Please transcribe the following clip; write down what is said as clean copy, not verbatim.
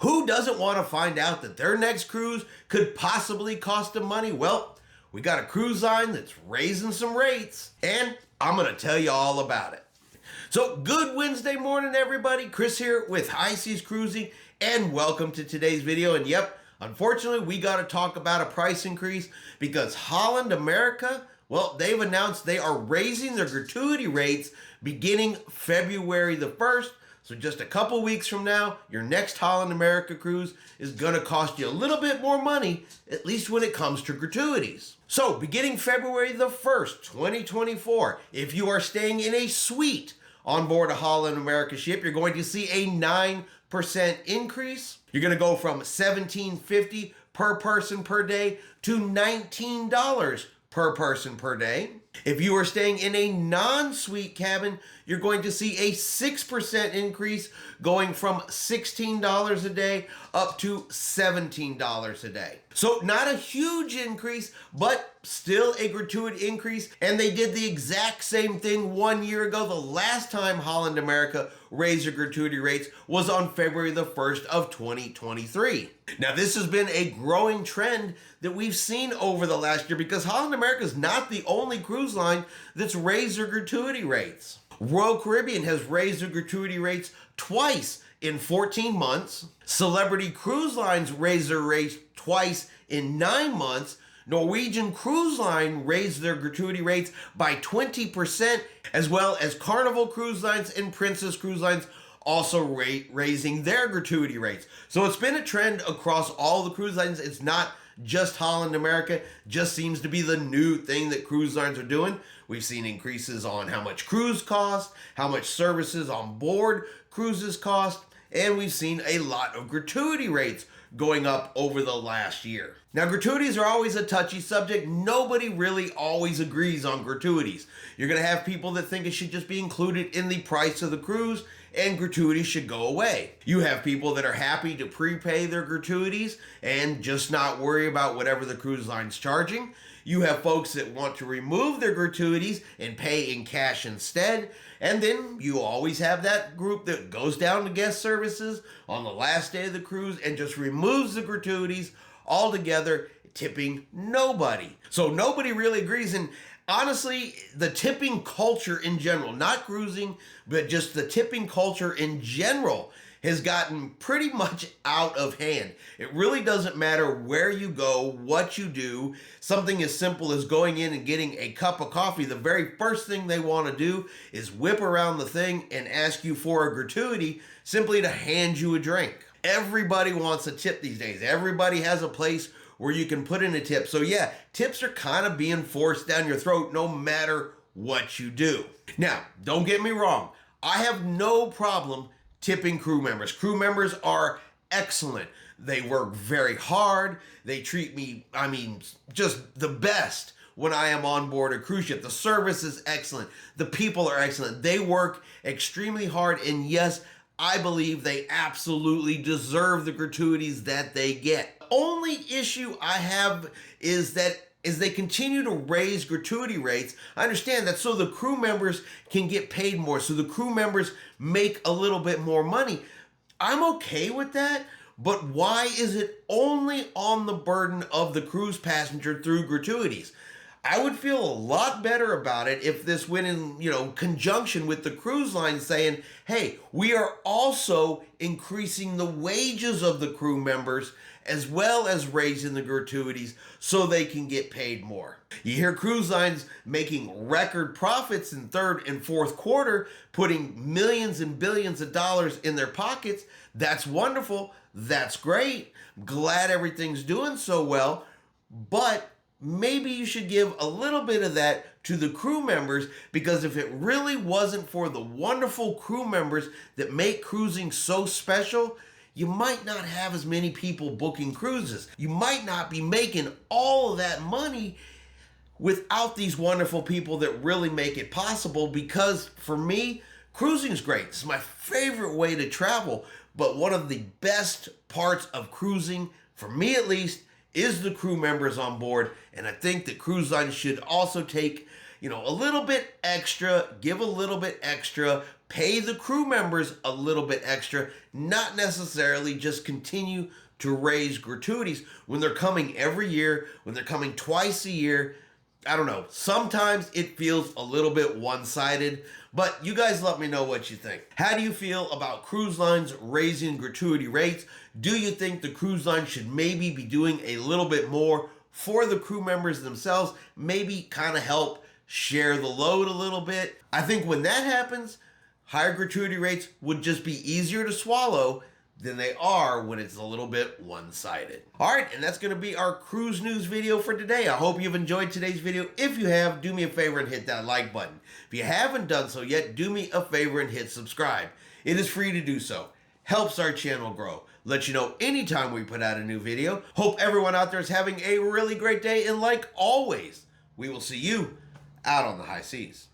Who doesn't want to find out that their next cruise could possibly cost them money? Well, we got a cruise line that's raising some rates, and I'm going to tell you all about it. So good Wednesday morning, everybody. Chris here with High Seas Cruising, and welcome to today's video. And yep, unfortunately, we got to talk about a price increase because Holland America, well, they've announced they are raising their gratuity rates beginning February the 1st. So just a couple weeks from now, your next Holland America cruise is going to cost you a little bit more money, at least when it comes to gratuities. So beginning February the 1st, 2024, if you are staying in a suite on board a Holland America ship, you're going to see a 9% increase. You're going to go from $17.50 per person per day to $19 per person per day. If you are staying in a non-suite cabin, you're going to see a 6% increase, going from $16 a day up to $17 a day. So not a huge increase, but still a gratuity increase. And they did the exact same thing 1 year ago. The last time Holland America raised their gratuity rates was on February the 1st of 2023. Now, this has been a growing trend that we've seen over the last year because Holland America is not the only cruise line that's raised their gratuity rates. Royal Caribbean has raised their gratuity rates twice in 14 months. Celebrity Cruise Lines raised their rates twice in 9 months. Norwegian Cruise Line raised their gratuity rates by 20%, as well as Carnival Cruise Lines and Princess Cruise Lines also raising their gratuity rates. So it's been a trend across all the cruise lines. It's not just Holland America, just seems to be the new thing that cruise lines are doing. We've seen increases on how much cruise cost, how much services on board cruises cost, and we've seen a lot of gratuity rates going up over the last year. Now, gratuities are always a touchy subject. Nobody really always agrees on gratuities. You're going to have people that think it should just be included in the price of the cruise and gratuities should go away. You have people that are happy to prepay their gratuities and just not worry about whatever the cruise line's charging. You have folks that want to remove their gratuities and pay in cash instead. And then you always have that group that goes down to guest services on the last day of the cruise and just removes the gratuities altogether, tipping nobody. So nobody really agrees. And honestly, the tipping culture in general, not cruising, but just the tipping culture in general has gotten pretty much out of hand. It really doesn't matter where you go, what you do. Something as simple as going in and getting a cup of coffee, the very first thing they want to do is whip around the thing and ask you for a gratuity simply to hand you a drink. Everybody wants a tip these days. Everybody has a place where you can put in a tip. So yeah, tips are kind of being forced down your throat no matter what you do. Now, don't get me wrong. I have no problem tipping crew members. Crew members are excellent. They work very hard. They treat me, just the best when I am on board a cruise ship. The service is excellent. The people are excellent. They work extremely hard. And yes, I believe they absolutely deserve the gratuities that they get. The only issue I have is that as they continue to raise gratuity rates, I understand that so the crew members can get paid more, so the crew members make a little bit more money. I'm okay with that, but why is it only on the burden of the cruise passenger through gratuities? I would feel a lot better about it if this went in, conjunction with the cruise line saying, hey, we are also increasing the wages of the crew members as well as raising the gratuities so they can get paid more. You hear cruise lines making record profits in third and fourth quarter, putting millions and billions of dollars in their pockets. That's wonderful. That's great. Glad everything's doing so well, but maybe you should give a little bit of that to the crew members, because if it really wasn't for the wonderful crew members that make cruising so special, you might not have as many people booking cruises. You might not be making all of that money without these wonderful people that really make it possible, because for me, cruising is great. It's my favorite way to travel, but one of the best parts of cruising, for me at least, is the crew members on board. And I think that cruise lines should also take, a little bit extra, give a little bit extra, pay the crew members a little bit extra, not necessarily just continue to raise gratuities when they're coming every year, when they're coming twice a year. I don't know, sometimes it feels a little bit one-sided, but you guys let me know what you think. How do you feel about cruise lines raising gratuity rates? Do you think the cruise line should maybe be doing a little bit more for the crew members themselves? Maybe kind of help share the load a little bit? I think when that happens, higher gratuity rates would just be easier to swallow than they are when it's a little bit one-sided. All right, and that's gonna be our cruise news video for today. I hope you've enjoyed today's video. If you have, do me a favor and hit that like button. If you haven't done so yet, do me a favor and hit subscribe. It is free to do so. Helps our channel grow. Let you know anytime we put out a new video. Hope everyone out there is having a really great day, and like always, we will see you out on the high seas.